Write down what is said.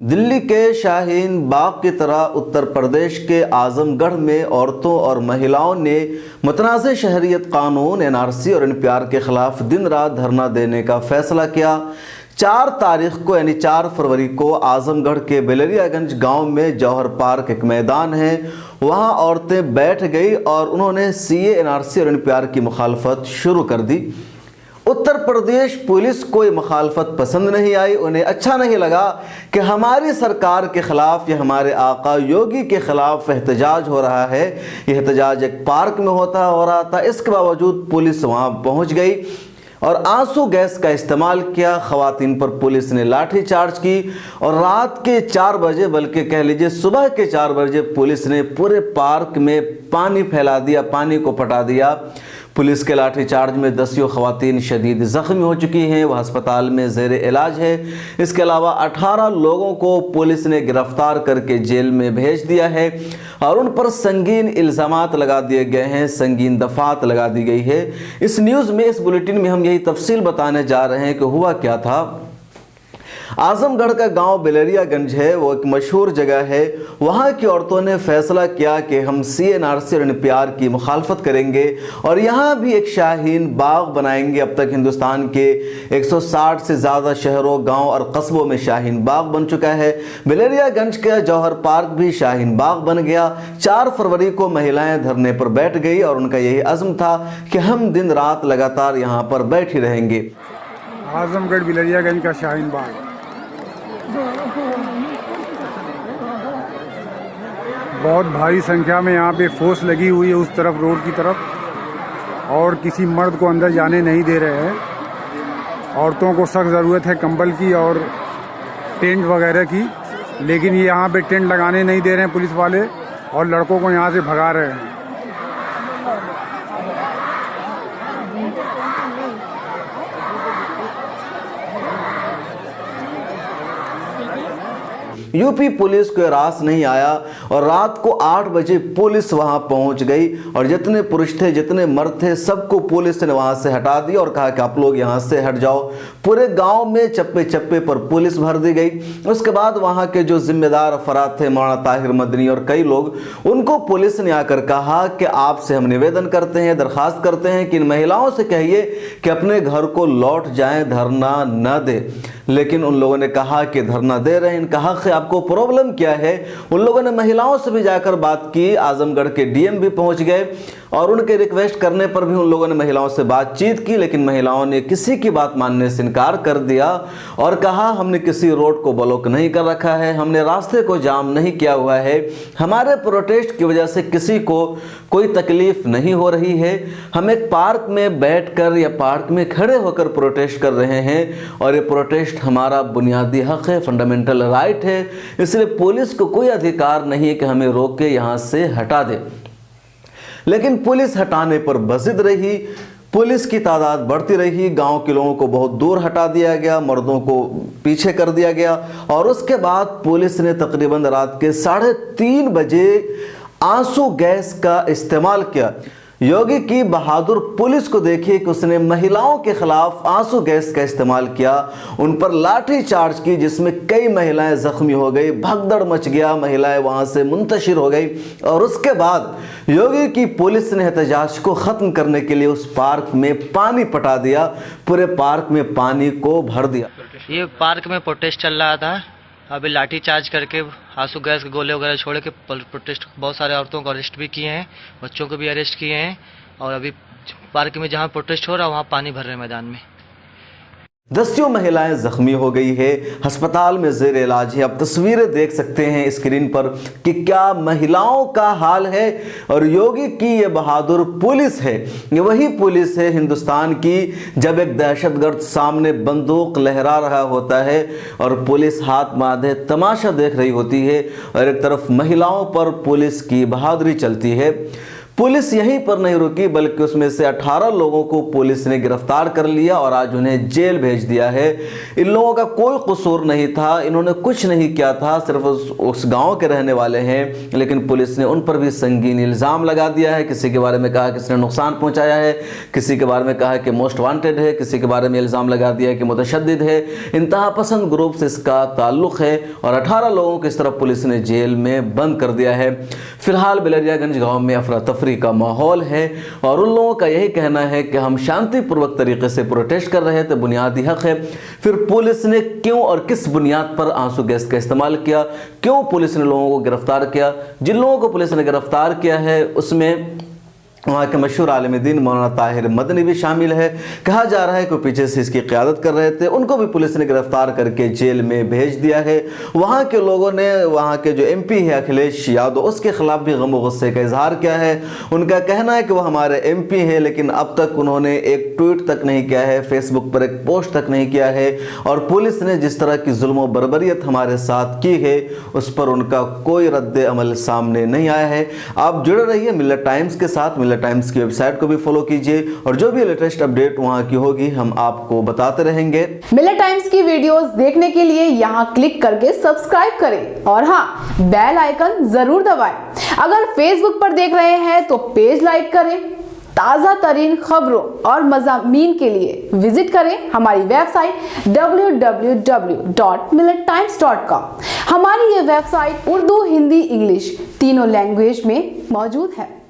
दिल्ली के शाहीन बाग की तरह उत्तर प्रदेश के आजमगढ़ में औरतों और महिलाओं ने मुतनाज़ शहरियत कानून एनआरसी और एनपीआर के खिलाफ दिन रात धरना देने का फैसला किया। 4 तारीख को यानी 4 फरवरी को आजमगढ़ के बेलरियागंज गांव में जौहर पार्क एक मैदान है, वहां औरतें बैठ गई और उन्होंने सीए एनआरसी और एनपीआर की मुखालफत शुरू कर दी। उत्तर प्रदेश पुलिस को ये मुखालफत पसंद नहीं आई, उन्हें अच्छा नहीं लगा कि हमारी सरकार के ख़िलाफ़ या हमारे आका योगी के ख़िलाफ़ एहतजाज हो रहा है। यह एहतजाज एक पार्क में हो रहा था। इसके बावजूद पुलिस वहाँ पहुँच गई और आंसू गैस का इस्तेमाल किया। ख़वातीन पर पुलिस ने लाठी चार्ज की और रात के 4 बजे, बल्कि कह लीजिए सुबह के 4 बजे, पुलिस ने पूरे पार्क में पानी फैला दिया, पानी को पटा दिया। पुलिस के लाठी चार्ज में 10 ख़वातीन शदीद ज़ख्मी हो चुकी हैं, वह अस्पताल में ज़ेर इलाज है। इसके अलावा 18 लोगों को पुलिस ने गिरफ्तार करके जेल में भेज दिया है और उन पर संगीन इल्ज़ामात लगा दिए गए हैं, संगीन दफ़ात लगा दी गई है। इस न्यूज़ में, इस बुलेटिन में हम यही तफसील बताने जा रहे हैं कि हुआ क्या था। आजमगढ़ का गांव बेलरियागंज है, वो एक मशहूर जगह है। वहां की औरतों ने फैसला किया कि हम सीए एनआरसी और एनपीआर की मुखालफत करेंगे और यहां भी एक शाहीन बाग बनाएंगे। अब तक हिंदुस्तान के 160 से ज़्यादा शहरों, गांव और कस्बों में शाहीन बाग बन चुका है। बेलरियागंज का जौहर पार्क भी शाहीन बाग बन गया। 4 फरवरी को महिलाएं धरने पर बैठ गई और उनका यही अज़्म था कि हम दिन रात लगातार यहाँ पर बैठी रहेंगे। आजमगढ़ बेलरियागंज का शाहीन बाग बहुत भारी संख्या में यहाँ पे फोर्स लगी हुई है उस तरफ, रोड की तरफ, और किसी मर्द को अंदर जाने नहीं दे रहे हैं। औरतों को सख्त ज़रूरत है कंबल की और टेंट वगैरह की, लेकिन ये यहाँ पे टेंट लगाने नहीं दे रहे हैं पुलिस वाले और लड़कों को यहाँ से भगा रहे हैं। यूपी पुलिस को रास नहीं आया और रात को 8 बजे पुलिस वहां पहुंच गई और जितने पुरुष थे, जितने मर्द थे, सबको पुलिस ने वहां से हटा दिया और कहा कि आप लोग यहां से हट जाओ। पूरे गांव में चप्पे चप्पे पर पुलिस भर दी गई। उसके बाद वहां के जो जिम्मेदार अफराद थे, मौलाना ताहिर मदनी और कई लोग, उनको पुलिस ने आकर कहा कि आपसे हम निवेदन करते हैं, दरखास्त करते हैं कि इन महिलाओं से कहिए कि अपने घर को लौट जाएं, धरना न दे। लेकिन उन लोगों ने कहा कि धरना दे रहे हैं, इनका हक है, आपको प्रॉब्लम क्या है। उन लोगों ने महिलाओं से भी जाकर बात की, आजमगढ़ के डीएम भी पहुंच गए और उनके रिक्वेस्ट करने पर भी उन लोगों ने महिलाओं से बातचीत की, लेकिन महिलाओं ने किसी की बात मानने से इनकार कर दिया और कहा हमने किसी रोड को ब्लॉक नहीं कर रखा है, हमने रास्ते को जाम नहीं किया हुआ है, हमारे प्रोटेस्ट की वजह से किसी को कोई तकलीफ नहीं हो रही है, हम एक पार्क में बैठकर या पार्क में खड़े होकर प्रोटेस्ट कर रहे हैं और ये प्रोटेस्ट हमारा बुनियादी हक है, फंडामेंटल राइट है, इसलिए पुलिस को कोई अधिकार नहीं है कि हमें रोक के यहाँ से हटा दे। लेकिन पुलिस हटाने पर बजिद रही, पुलिस की तादाद बढ़ती रही, गांव के लोगों को बहुत दूर हटा दिया गया, मर्दों को पीछे कर दिया गया और उसके बाद पुलिस ने तकरीबन रात के 3:30 बजे आंसू गैस का इस्तेमाल किया। योगी की बहादुर पुलिस को देखिए कि उसने महिलाओं के खिलाफ आंसू गैस का इस्तेमाल किया, उन पर लाठी चार्ज की, जिसमें कई महिलाएं जख्मी हो गई, भगदड़ मच गया, महिलाएं वहां से मुंतशिर हो गई और उसके बाद योगी की पुलिस ने एहतजाज को ख़त्म करने के लिए उस पार्क में पानी पटा दिया, पूरे पार्क में पानी को भर दिया। ये पार्क में प्रोटेस्ट चल रहा था, अभी लाठी चार्ज करके आंसू गैस के गोले वगैरह छोड़ के प्रोटेस्ट, बहुत सारे औरतों को अरेस्ट भी किए हैं, बच्चों को भी अरेस्ट किए हैं और अभी पार्क में जहां प्रोटेस्ट हो रहा है वहां पानी भर रहे हैं मैदान में। 10 महिलाएं जख्मी हो गई है, अस्पताल में ज़ेर इलाज है। आप तस्वीरें देख सकते हैं स्क्रीन पर कि क्या महिलाओं का हाल है और योगी की ये बहादुर पुलिस है, ये वही पुलिस है हिंदुस्तान की जब एक दहशतगर्द सामने बंदूक लहरा रहा होता है और पुलिस हाथ बांधे तमाशा देख रही होती है और एक तरफ महिलाओं पर पुलिस की बहादुरी चलती है। पुलिस यहीं पर नहीं रुकी, बल्कि उसमें से 18 लोगों को पुलिस ने गिरफ्तार कर लिया और आज उन्हें जेल भेज दिया है। इन लोगों का कोई कसूर नहीं था, इन्होंने कुछ नहीं किया था, सिर्फ उस गांव के रहने वाले हैं, लेकिन पुलिस ने उन पर भी संगीन इल्ज़ाम लगा दिया है। किसी के बारे में कहा कि इसने नुकसान पहुंचाया है, किसी के बारे में कहा कि मोस्ट वांटेड है, किसी के बारे में इल्ज़ाम लगा दिया कि मुतशद्दिद है, इंतहा पसंद ग्रुप से इसका ताल्लुक़ है और 18 लोगों को इस तरफ पुलिस ने जेल में बंद कर दिया है। फिलहाल बिलरियागंज गाँव में अफरा तफरी का माहौल है और उन लोगों का यही कहना है कि हम शांतिपूर्वक तरीके से प्रोटेस्ट कर रहे थे, बुनियादी हक है। फिर पुलिस ने क्यों और किस बुनियाद पर आंसू गैस का इस्तेमाल किया, क्यों पुलिस ने लोगों को गिरफ्तार किया? जिन लोगों को पुलिस ने गिरफ्तार किया है उसमें वहाँ के मशहूर आलिम दीन मौलाना ताहिर मदनी भी शामिल है। कहा जा रहा है कि पीछे से इसकी क़यादत कर रहे थे, उनको भी पुलिस ने गिरफ्तार करके जेल में भेज दिया है। वहाँ के लोगों ने वहाँ के जो MP है अखिलेश यादव, उसके खिलाफ भी गम गुस्से का इजहार किया है। उनका कहना है कि वो हमारे MP हैं, लेकिन अब तक उन्होंने एक ट्वीट तक नहीं किया है, फेसबुक पर एक पोस्ट तक नहीं किया है और पुलिस ने जिस तरह की जुल्म बर्बरियत हमारे साथ की है उस पर उनका कोई रद्द अमल सामने नहीं आया है। आप जुड़े रहिए मिल्लत टाइम्स के साथ, मिल्लत टाइम्स की वेबसाइट को भी फॉलो कीजिए और जो भी लेटेस्ट अपडेट वहां की होगी हम आपको बताते रहेंगे। मिल्लत टाइम्स की वीडियोस देखने के लिए यहां क्लिक करके सब्सक्राइब करें और हाँ, बेल आइकन जरूर दबाएं। अगर फेसबुक पर देख रहे हैं तो पेज लाइक करें। ताज़ा तरीन खबरों और मज़ामीन के लिए विजिट करें हमारी वेबसाइट www.millettimes.com। हमारी ये वेबसाइट उर्दू, हिंदी, इंग्लिश तीनों लैंग्वेज में मौजूद है।